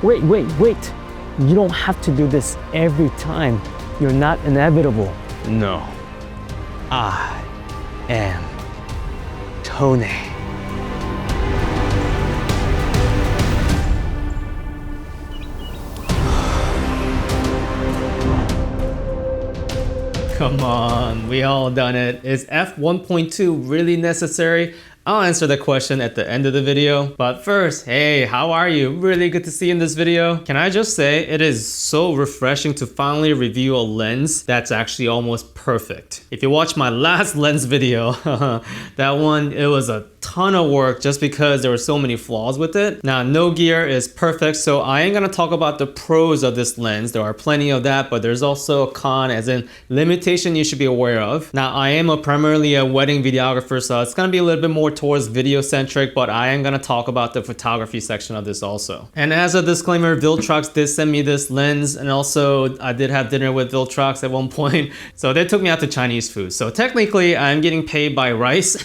Wait. You don't have to do this every time. You're not inevitable. No. I am Tony. Come on, we all done it. Is F1.2 really necessary? I'll answer the question at the end of the video. But first, hey, how are you? Really good to see you in this video. Can I just say, it is so refreshing to finally review a lens that's actually almost perfect. If you watch my last lens video, that one, it was a ton of work just because there were so many flaws with it. Now, no gear is perfect, so I ain't gonna talk about the pros of this lens. There are plenty of that, but there's also a con, as in limitation you should be aware of. Now, I am primarily a wedding videographer, so it's gonna be a little bit more towards video centric, but I am gonna talk about the photography section of this also. And as a disclaimer, Viltrox did send me this lens, and also I did have dinner with Viltrox at one point, so they took me out to Chinese food. So technically, I'm getting paid by rice,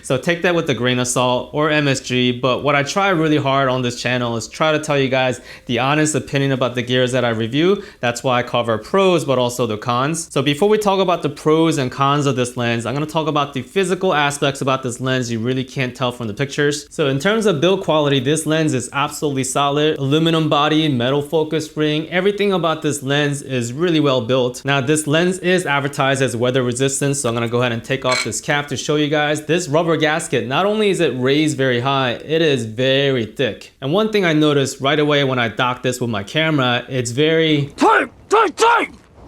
so take that with a grain of salt, or MSG. But what I try really hard on this channel is try to tell you guys the honest opinion about the gears that I review. That's why I cover pros, but also the cons. So before we talk about the pros and cons of this lens, I'm gonna talk about the physical aspects about this lens you really can't tell from the pictures. So in terms of build quality, this lens is absolutely solid. Aluminum body, metal focus ring, everything about this lens is really well built. Now, this lens is advertised as weather resistant, so I'm gonna go ahead and take off this cap to show you guys. This rubber gasket, not only is it raised very high, it is very thick. And one thing I noticed right away when I docked this with my camera, it's very tight!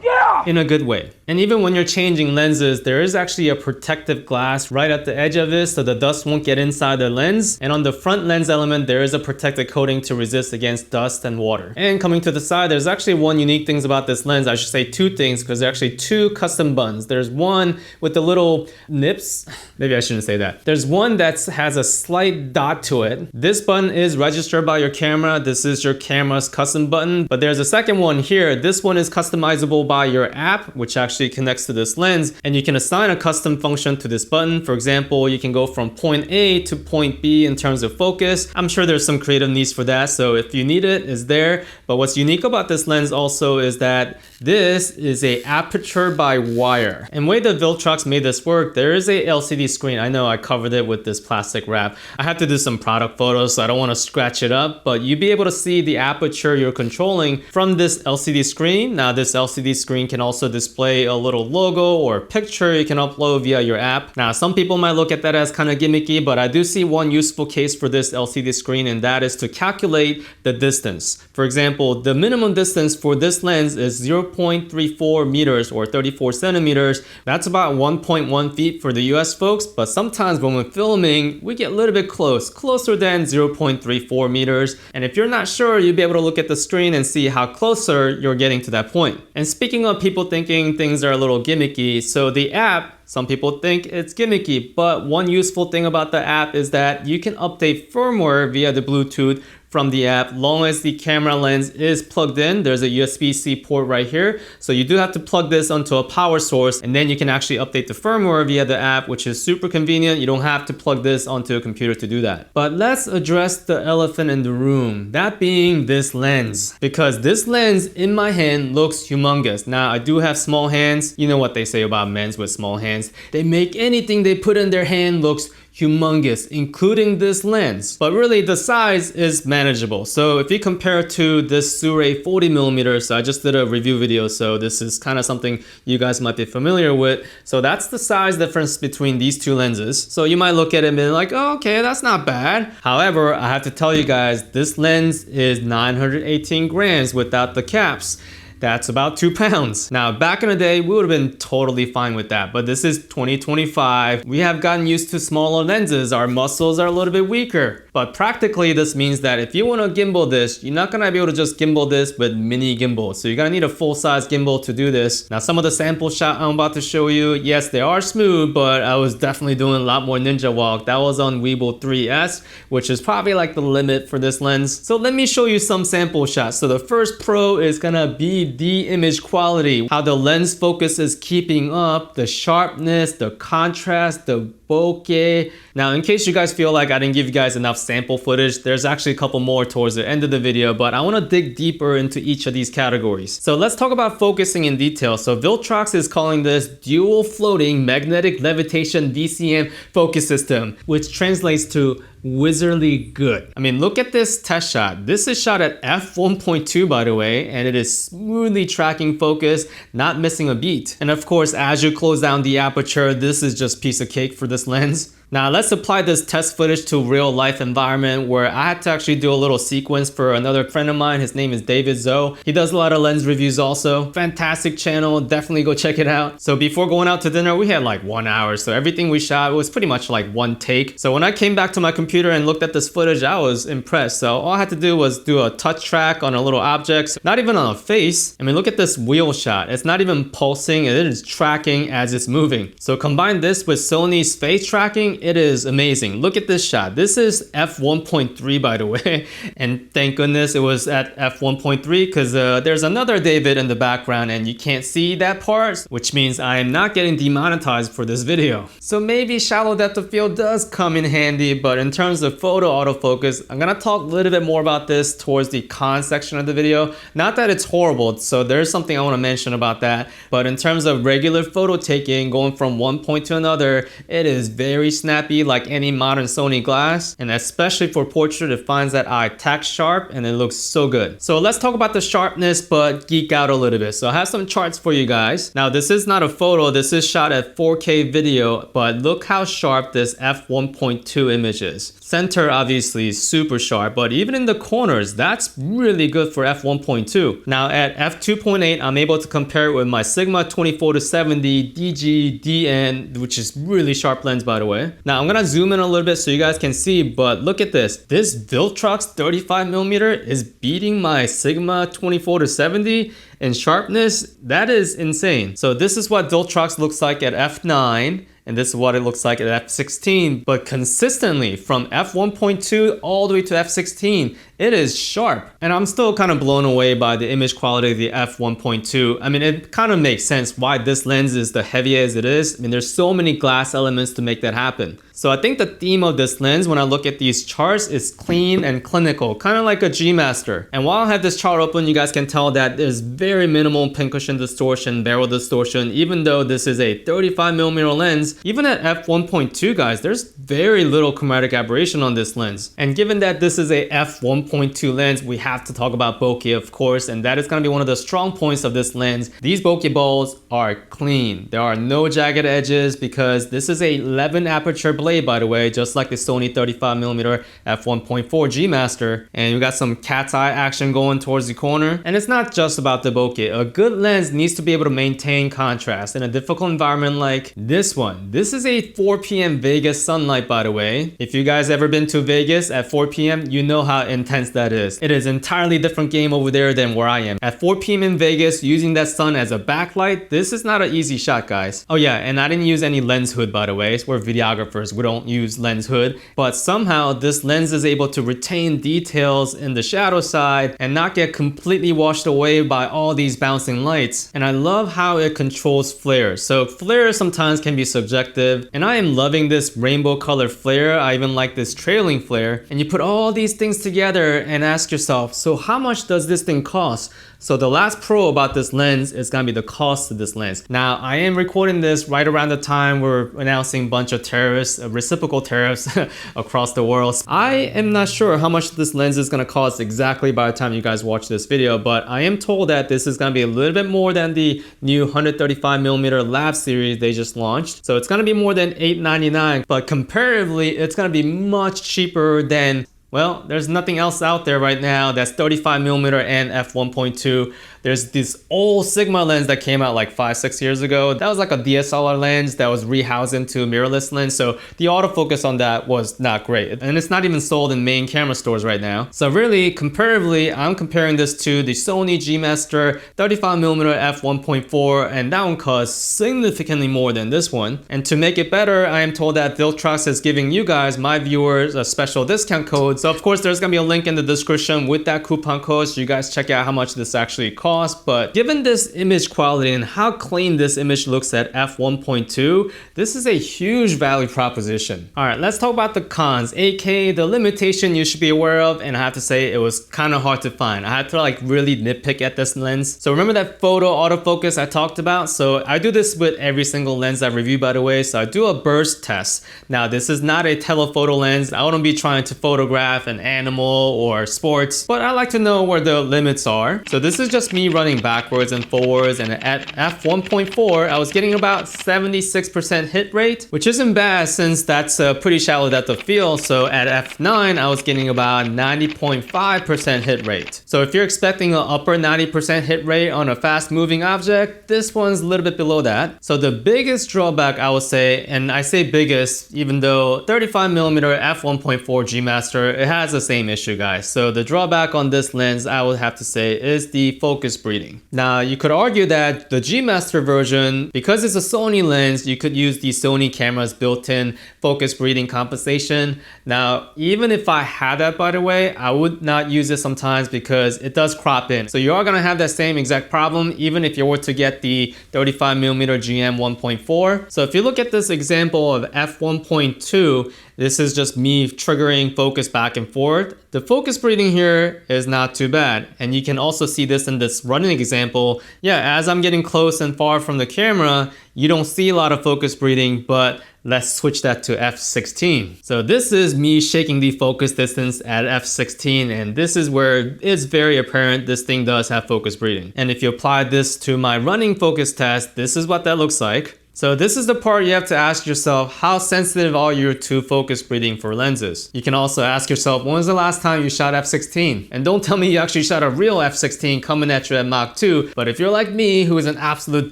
Yeah! In a good way. And even when you're changing lenses, there is actually a protective glass right at the edge of this so the dust won't get inside the lens. And on the front lens element, there is a protective coating to resist against dust and water. And coming to the side, there's actually one unique thing about this lens. I should say two things, because there are actually two custom buttons. There's one with the little nips. Maybe I shouldn't say that. There's one that has a slight dot to it. This button is registered by your camera. This is your camera's custom button. But there's a second one here. This one is customizable by your app, which actually connects to this lens, and you can assign a custom function to this button. For example, you can go from point A to point B in terms of focus. I'm sure there's some creative needs for that, so if you need it, it's there. But what's unique about this lens also is that this is a aperture by wire. And the way that Viltrox made this work, there is a LCD screen. I know I covered it with this plastic wrap. I have to do some product photos, so I don't want to scratch it up, but you'll be able to see the aperture you're controlling from this LCD screen. Now, this LCD screen can also display a little logo or picture you can upload via your app. Now, some people might look at that as kind of gimmicky, but I do see one useful case for this LCD screen, and that is to calculate the distance. For example, the minimum distance for this lens is 0.34 meters or 34 centimeters. That's about 1.1 feet for the US folks, but sometimes when we're filming, we get a little bit closer than 0.34 meters. And if you're not sure, you'll be able to look at the screen and see how closer you're getting to that point. And speaking of people thinking things are a little gimmicky, so the app, some people think it's gimmicky, but one useful thing about the app is that you can update firmware via the Bluetooth from the app, long as the camera lens is plugged in. There's a USB-C port right here. So you do have to plug this onto a power source, and then you can actually update the firmware via the app, which is super convenient. You don't have to plug this onto a computer to do that. But let's address the elephant in the room, that being this lens. Because this lens in my hand looks humongous. Now, I do have small hands. You know what they say about men with small hands. They make anything they put in their hand looks humongous, including this lens. But really, the size is manageable. So if you compare to this Shure 40mm, so I just did a review video, so this is kind of something you guys might be familiar with. So that's the size difference between these two lenses. So you might look at it and be like, oh, okay, that's not bad. However, I have to tell you guys, this lens is 918 grams without the caps. That's about 2 pounds. Now, back in the day, we would have been totally fine with that, but this is 2025. We have gotten used to smaller lenses. Our muscles are a little bit weaker. But practically, this means that if you want to gimbal this, you're not gonna be able to just gimbal this with mini gimbal. So you're gonna need a full-size gimbal to do this. Now, some of the sample shots I'm about to show you, yes, they are smooth, but I was definitely doing a lot more ninja walk. That was on Weebill 3S, which is probably like the limit for this lens. So let me show you some sample shots. So the first pro is gonna be the image quality, how the lens focus is keeping up, the sharpness, the contrast, the bokeh. Now, in case you guys feel like I didn't give you guys enough sample footage, there's actually a couple more towards the end of the video, but I want to dig deeper into each of these categories. So let's talk about focusing in detail. So Viltrox is calling this dual floating magnetic levitation VCM focus system, which translates to wizardly good. I mean, look at this test shot. This is shot at f1.2, by the way, and it is smoothly tracking focus, not missing a beat. And of course, as you close down the aperture, this is just piece of cake for this lens. Now let's apply this test footage to real life environment where I had to actually do a little sequence for another friend of mine. His name is David Zoe. He does a lot of lens reviews also. Fantastic channel, definitely go check it out. So before going out to dinner, we had like 1 hour. So everything we shot was pretty much like one take. So when I came back to my computer and looked at this footage, I was impressed. So all I had to do was do a touch track on a little object, not even on a face. I mean, look at this wheel shot. It's not even pulsing, it is tracking as it's moving. So combine this with Sony's face tracking, it is amazing. Look at this shot. This is f1.3, by the way, and thank goodness it was at f1.3 because there's another David in the background and you can't see that part, which means I am not getting demonetized for this video. So maybe shallow depth of field does come in handy, but in terms of photo autofocus, I'm gonna talk a little bit more about this towards the con section of the video. Not that it's horrible, so there's something I want to mention about that, but in terms of regular photo taking, going from one point to another, it is very snappy like any modern Sony glass, and especially for portrait, it finds that eye tack sharp and it looks so good. So let's talk about the sharpness, but geek out a little bit. So I have some charts for you guys. Now this is not a photo, this is shot at 4K video, but look how sharp this f1.2 image is. Center obviously is super sharp, but even in the corners, that's really good for f1.2. Now at f2.8, I'm able to compare it with my Sigma 24-70 DG-DN, which is really sharp lens, by the way. Now I'm gonna zoom in a little bit so you guys can see, but look at this. This Viltrox 35mm is beating my Sigma 24-70 in sharpness. That is insane. So this is what Viltrox looks like at f9. And this is what it looks like at f16, but consistently from f1.2 all the way to f16, it is sharp. And I'm still kind of blown away by the image quality of the f1.2. I mean, it kind of makes sense why this lens is the heavy as it is. I mean, there's so many glass elements to make that happen. So I think the theme of this lens, when I look at these charts, is clean and clinical, kind of like a G Master. And while I have this chart open, you guys can tell that there's very minimal pincushion distortion, barrel distortion, even though this is a 35mm lens. Even at f1.2, guys, there's very little chromatic aberration on this lens. And given that this is a f1.2 lens, we have to talk about bokeh, of course, and that is going to be one of the strong points of this lens. These bokeh balls are clean. There are no jagged edges because this is a 11 aperture blade, by the way, just like the Sony 35mm F1.4 G Master. And we got some cat's eye action going towards the corner. And it's not just about the bokeh. A good lens needs to be able to maintain contrast in a difficult environment like this one. This is a 4 p.m. Vegas sunlight, by the way. If you guys ever been to Vegas at 4 p.m., you know how intense that is. It is an entirely different game over there than where I am. At 4 p.m. in Vegas, using that sun as a backlight, this is not an easy shot, guys. Oh yeah, and I didn't use any lens hood, by the way. We're videographers, we don't use lens hood. But somehow this lens is able to retain details in the shadow side and not get completely washed away by all these bouncing lights. And I love how it controls flare. So flare sometimes can be subjective, and I am loving this rainbow color flare. I even like this trailing flare. And you put all these things together and ask yourself, so how much does this thing cost? So the last pro about this lens is gonna be the cost of this lens. Now, I am recording this right around the time we're announcing a bunch of tariffs, reciprocal tariffs across the world. I am not sure how much this lens is gonna cost exactly by the time you guys watch this video, but I am told that this is gonna be a little bit more than the new 135mm Lab series they just launched. So it's gonna be more than $899, but comparatively, it's gonna be much cheaper than, well, there's nothing else out there right now that's 35mm and f1.2. There's this old Sigma lens that came out like 5-6 years ago. That was like a DSLR lens that was rehoused into a mirrorless lens. So the autofocus on that was not great. And it's not even sold in main camera stores right now. So really, comparatively, I'm comparing this to the Sony G Master 35mm f1.4, and that one costs significantly more than this one. And to make it better, I am told that Viltrox is giving you guys, my viewers, a special discount code. So of course, there's gonna be a link in the description with that coupon code, so you guys check out how much this actually costs. cost, but given this image quality and how clean this image looks at f1.2, this is a huge value proposition. All right, let's talk about the cons, aka the limitation you should be aware of, and I have to say it was kind of hard to find. I had to like really nitpick at this lens. So remember that photo autofocus I talked about? So I do this with every single lens I review, by the way. So I do a burst test. Now this is not a telephoto lens. I wouldn't be trying to photograph an animal or sports, but I like to know where the limits are. So this is just me running backwards and forwards, and at f1.4 I was getting about 76% hit rate, which isn't bad since that's a pretty shallow depth of field. So at f9 I was getting about 90.5% hit rate. So if you're expecting an upper 90% hit rate on a fast moving object, this one's a little bit below that. So the biggest drawback I would say, and I say biggest even though 35mm f1.4 G Master, it has the same issue, guys. So the drawback on this lens I would have to say is the focus breathing. Now you could argue that the G Master version, because it's a Sony lens, you could use the Sony camera's built-in focus breathing compensation. Now even if I had that, by the way, I would not use it sometimes because it does crop in. So you are gonna have that same exact problem even if you were to get the 35mm GM 1.4. So if you look at this example of f1.2, this is just me triggering focus back and forth. The focus breathing here is not too bad. And you can also see this in this running example. Yeah, as I'm getting close and far from the camera, you don't see a lot of focus breathing, but let's switch that to f16. So this is me shaking the focus distance at f16, and this is where it's very apparent this thing does have focus breathing. And if you apply this to my running focus test, this is what that looks like. So this is the part you have to ask yourself, how sensitive are you to focus breathing for lenses? You can also ask yourself, when was the last time you shot f16? And don't tell me you actually shot a real f16 coming at you at Mach 2, but if you're like me, who is an absolute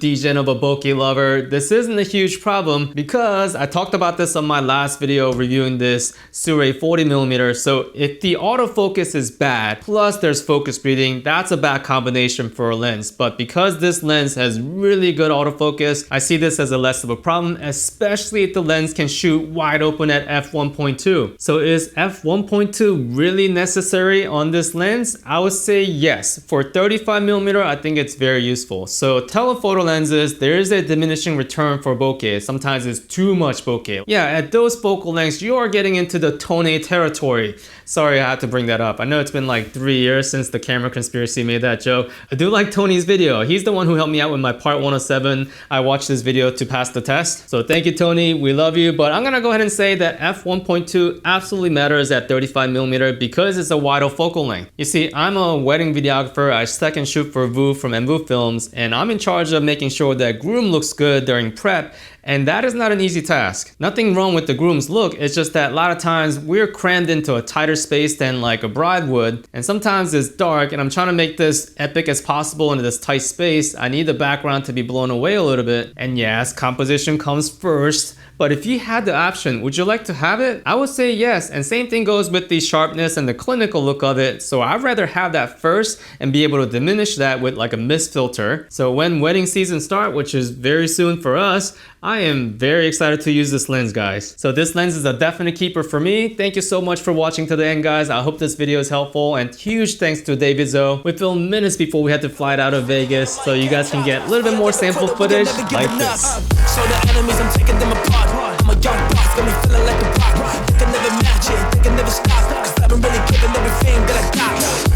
degen of a bokeh lover, this isn't a huge problem because I talked about this on my last video reviewing this Shure 40mm. So if the autofocus is bad, plus there's focus breathing, that's a bad combination for a lens. But because this lens has really good autofocus, I see this as a less of a problem, especially if the lens can shoot wide open at f1.2. So is f1.2 really necessary on this lens? I would say yes. For 35mm, I think it's very useful. So telephoto lenses, there is a diminishing return for bokeh. Sometimes it's too much bokeh. Yeah, at those focal lengths, you are getting into the Tone territory. Sorry, I had to bring that up. I know it's been like 3 years since the camera conspiracy made that joke. I do like Tony's video. He's the one who helped me out with my part 107. I watched this video to pass the test. So thank you, Tony. We love you. But I'm gonna go ahead and say that f1.2 absolutely matters at 35mm because it's a wider focal length. You see, I'm a wedding videographer. I second shoot for Vu from MVU Films, and I'm in charge of making sure that groom looks good during prep. And that is not an easy task. Nothing wrong with the groom's look, it's just that a lot of times we're crammed into a tighter space than like a bride would, and sometimes it's dark and I'm trying to make this epic as possible into this tight space. I need the background to be blown away a little bit, and yes, composition comes first. But if you had the option, would you like to have it? I would say yes, and same thing goes with the sharpness and the clinical look of it. So I'd rather have that first and be able to diminish that with like a mist filter. So when wedding season starts, which is very soon for us, I am very excited to use this lens, guys. So this lens is a definite keeper for me. Thank you so much for watching to the end, guys. I hope this video is helpful, and huge thanks to David Zoe. We filmed minutes before we had to fly out of Vegas, so you guys can get a little bit more sample footage like this. Show the enemies, I'm taking them apart. I'm a young boss, got me feeling like a rock. They can never match it, they can never stop. 'Cause I've been really giving everything that I got.